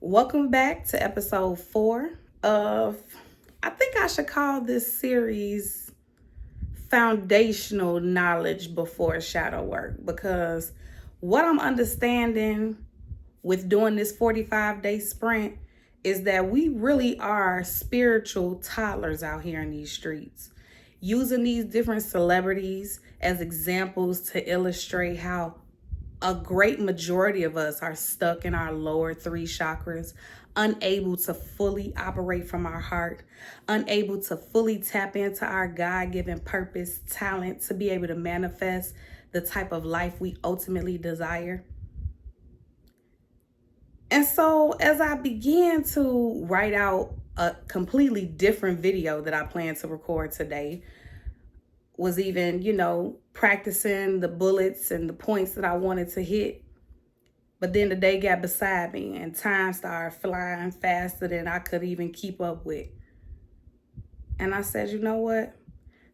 Welcome back to episode 4 of, I think I should call this series Foundational Knowledge Before Shadow Work, because what I'm understanding with doing this 45-day sprint is that we really are spiritual toddlers out here in these streets, using these different celebrities as examples to illustrate how a great majority of us are stuck in our lower 3 chakras, unable to fully operate from our heart, unable to fully tap into our God-given purpose, talent to be able to manifest the type of life we ultimately desire. And so as I began to write out a completely different video that I plan to record today, was even, practicing the bullets and the points that I wanted to hit. But then the day got beside me and time started flying faster than I could even keep up with. And I said, you know what?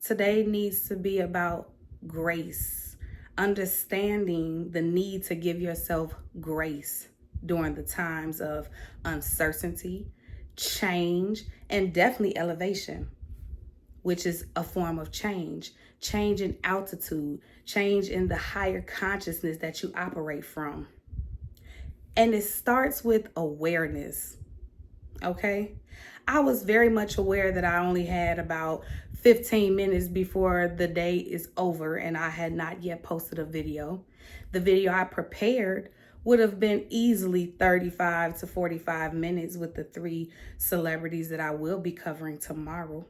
Today needs to be about grace, understanding the need to give yourself grace during the times of uncertainty, change, and definitely elevation, which is a form of change in altitude, change in the higher consciousness that you operate from. And it starts with awareness, okay? I was very much aware that I only had about 15 minutes before the day is over and I had not yet posted a video. The video I prepared would have been easily 35 to 45 minutes with the 3 celebrities that I will be covering tomorrow.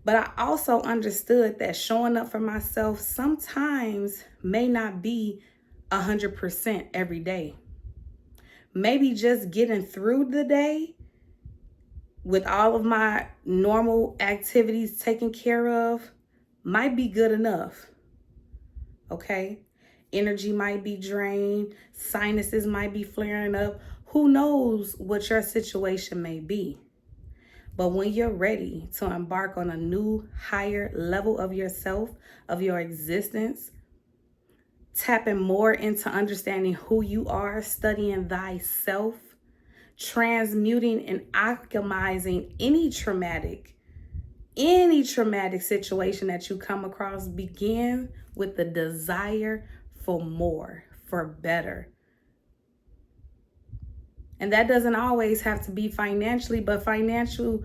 But I also understood that showing up for myself sometimes may not be 100% every day. Maybe just getting through the day with all of my normal activities taken care of might be good enough. Okay? Energy might be drained, sinuses might be flaring up. Who knows what your situation may be? But when you're ready to embark on a new, higher level of yourself, of your existence, tapping more into understanding who you are, studying thyself, transmuting and alchemizing any traumatic situation that you come across, begin with the desire for more, for better. And that doesn't always have to be financially, but financial,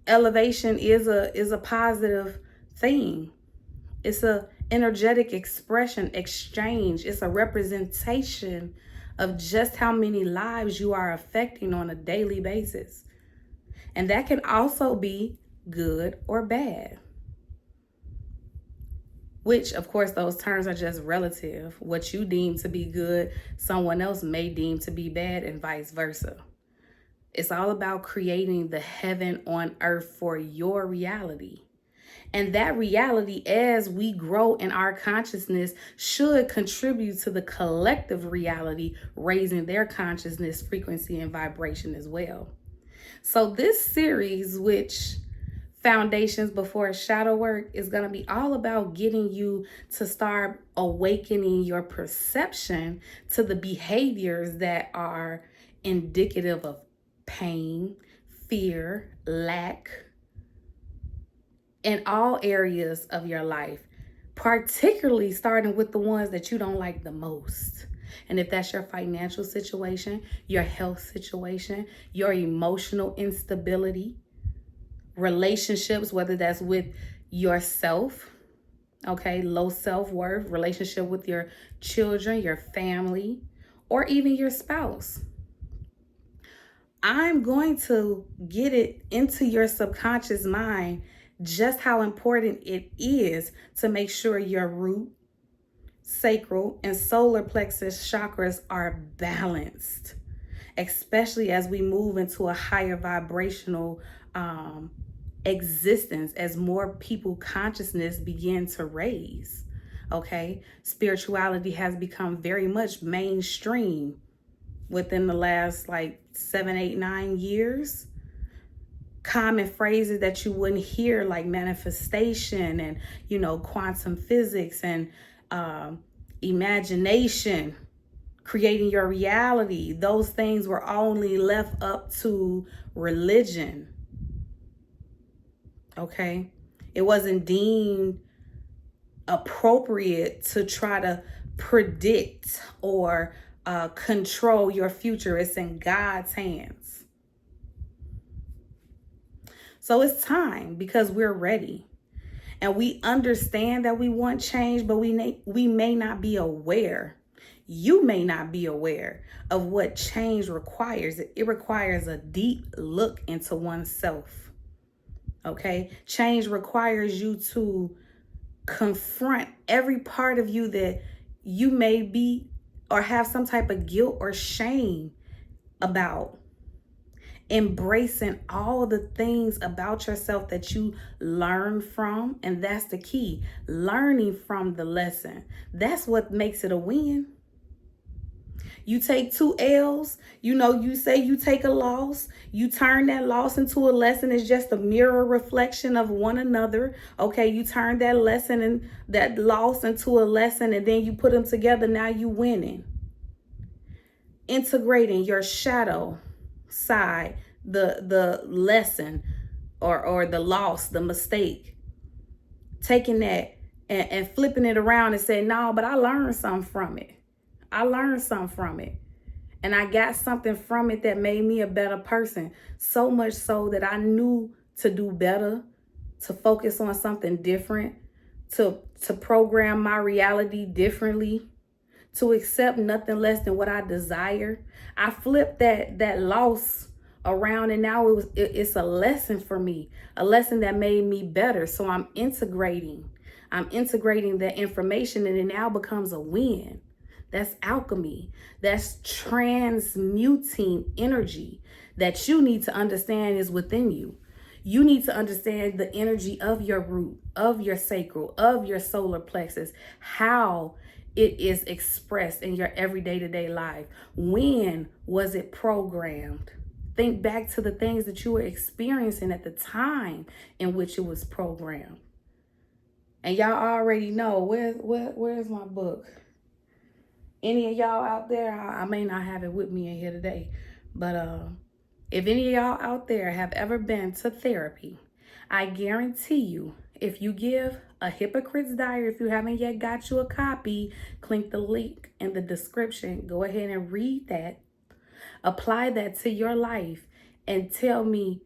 elevation is a positive thing. It's a energetic expression, exchange. It's a representation of just how many lives you are affecting on a daily basis. And that can also be good or bad. Which, of course, those terms are just relative. What you deem to be good, someone else may deem to be bad, and vice versa. It's all about creating the heaven on earth for your reality. And that reality, as we grow in our consciousness, should contribute to the collective reality, raising their consciousness, frequency, and vibration as well. So this series, which Foundations Before Shadow Work, is going to be all about getting you to start awakening your perception to the behaviors that are indicative of pain, fear, lack, in all areas of your life, particularly starting with the ones that you don't like the most. And if that's your financial situation, your health situation, your emotional instability, relationships, whether that's with yourself, okay, low self-worth, relationship with your children, your family, or even your spouse. I'm going to get it into your subconscious mind just how important it is to make sure your root, sacral, and solar plexus chakras are balanced, especially as we move into a higher vibrational existence, as more people consciousness begin to raise. Okay, spirituality has become very much mainstream within the last 7, 8, 9 years. Common phrases that you wouldn't hear, like manifestation and quantum physics and imagination, creating your reality. Those things were only left up to religion. Okay? It wasn't deemed appropriate to try to predict or control your future. It's in God's hands. So it's time, because we're ready. And we understand that we want change, but we may not be aware. You may not be aware of what change requires. It requires a deep look into oneself. Okay? Change requires you to confront every part of you that you may be or have some type of guilt or shame about. Embracing all the things about yourself that you learn from. And that's the key. Learning from the lesson. That's what makes it a win. You take 2 L's, you say you take a loss, you turn that loss into a lesson. It's just a mirror reflection of one another. Okay, you turn that lesson and that loss into a lesson, and then you put them together. Now you winning. Integrating your shadow side, the lesson or the loss, the mistake. Taking that and flipping it around and saying, no, but I learned something from it. I learned something from it. And I got something from it that made me a better person. So much so that I knew to do better, to focus on something different, to program my reality differently, to accept nothing less than what I desire. I flipped that loss around, and now it's a lesson for me, a lesson that made me better. So I'm integrating that information, and it now becomes a win. That's alchemy. That's transmuting energy that you need to understand is within you. You need to understand the energy of your root, of your sacral, of your solar plexus, how it is expressed in your everyday to-day life. When was it programmed? Think back to the things that you were experiencing at the time in which it was programmed. And y'all already know, where's my book? Any of y'all out there, I may not have it with me in here today, but if any of y'all out there have ever been to therapy, I guarantee you, if you give a Hypocrite's Diary, if you haven't yet got you a copy, click the link in the description. Go ahead and read that. Apply that to your life and tell me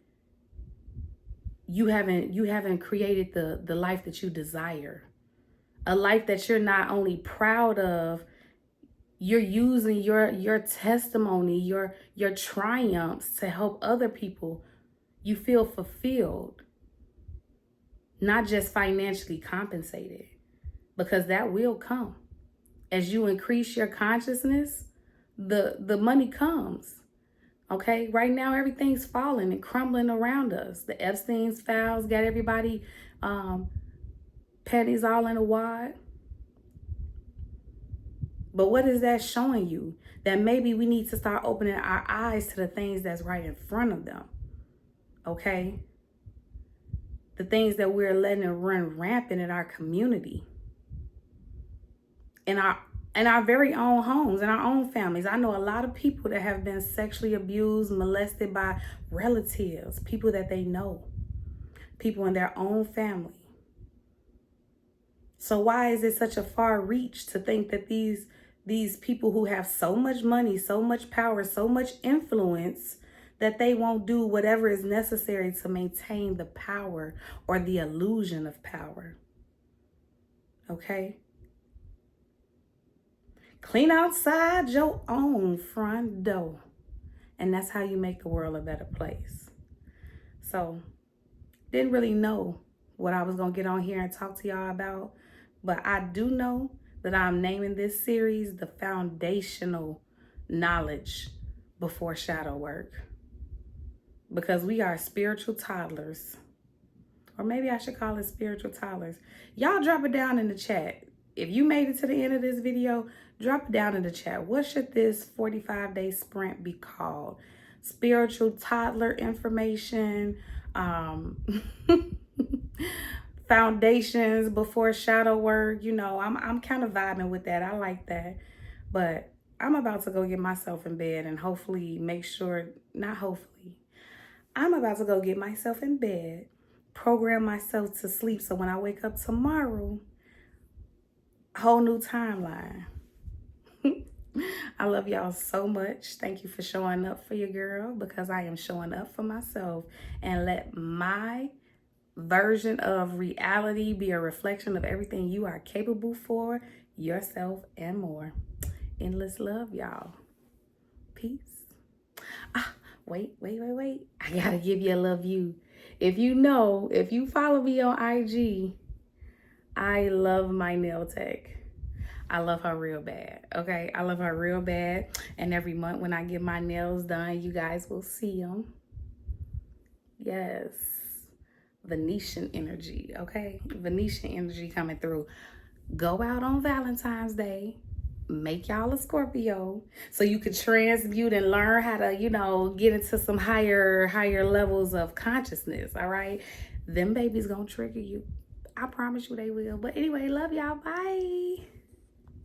you haven't created the life that you desire. A life that you're not only proud of, you're using your testimony, your triumphs to help other people. You feel fulfilled, not just financially compensated, because that will come. As you increase your consciousness, the money comes. Okay, right now everything's falling and crumbling around us. The Epstein's files got everybody panties all in a wad. But what is that showing you? That maybe we need to start opening our eyes to the things that's right in front of them. Okay? The things that we're letting run rampant in our community. In our very own homes, in our own families. I know a lot of people that have been sexually abused, molested by relatives, people that they know, people in their own family. So why is it such a far reach to think that these people who have so much money, so much power, so much influence, that they won't do whatever is necessary to maintain the power or the illusion of power? Okay? Clean outside your own front door. And that's how you make the world a better place. So, didn't really know what I was going to get on here and talk to y'all about. But I do know that I'm naming this series The Foundational Knowledge Before Shadow Work. Because we are spiritual toddlers. Or maybe I should call it spiritual toddlers. Y'all drop it down in the chat. If you made it to the end of this video, drop it down in the chat. What should this 45-day sprint be called? Spiritual toddler information, foundations before shadow work. I'm kind of vibing with that. I like that. But I'm about to go get myself in bed and hopefully make sure, not hopefully, I'm about to go get myself in bed, program myself to sleep so when I wake up tomorrow, whole new timeline. I love y'all so much. Thank you for showing up for your girl, because I am showing up for myself. And let my version of reality be a reflection of everything you are capable for, yourself, and more. Endless love, y'all. Peace. Wait. I gotta give you a love you. If you follow me on IG, I love my nail tech. I love her real bad. Okay, I love her real bad. And every month when I get my nails done, you guys will see them. Yes. Venetian energy, okay? Venetian energy coming through. Go out on Valentine's Day. Make y'all a Scorpio so you can transmute and learn how to, get into some higher levels of consciousness, all right? Them babies gonna trigger you. I promise you they will. But anyway, love y'all. Bye.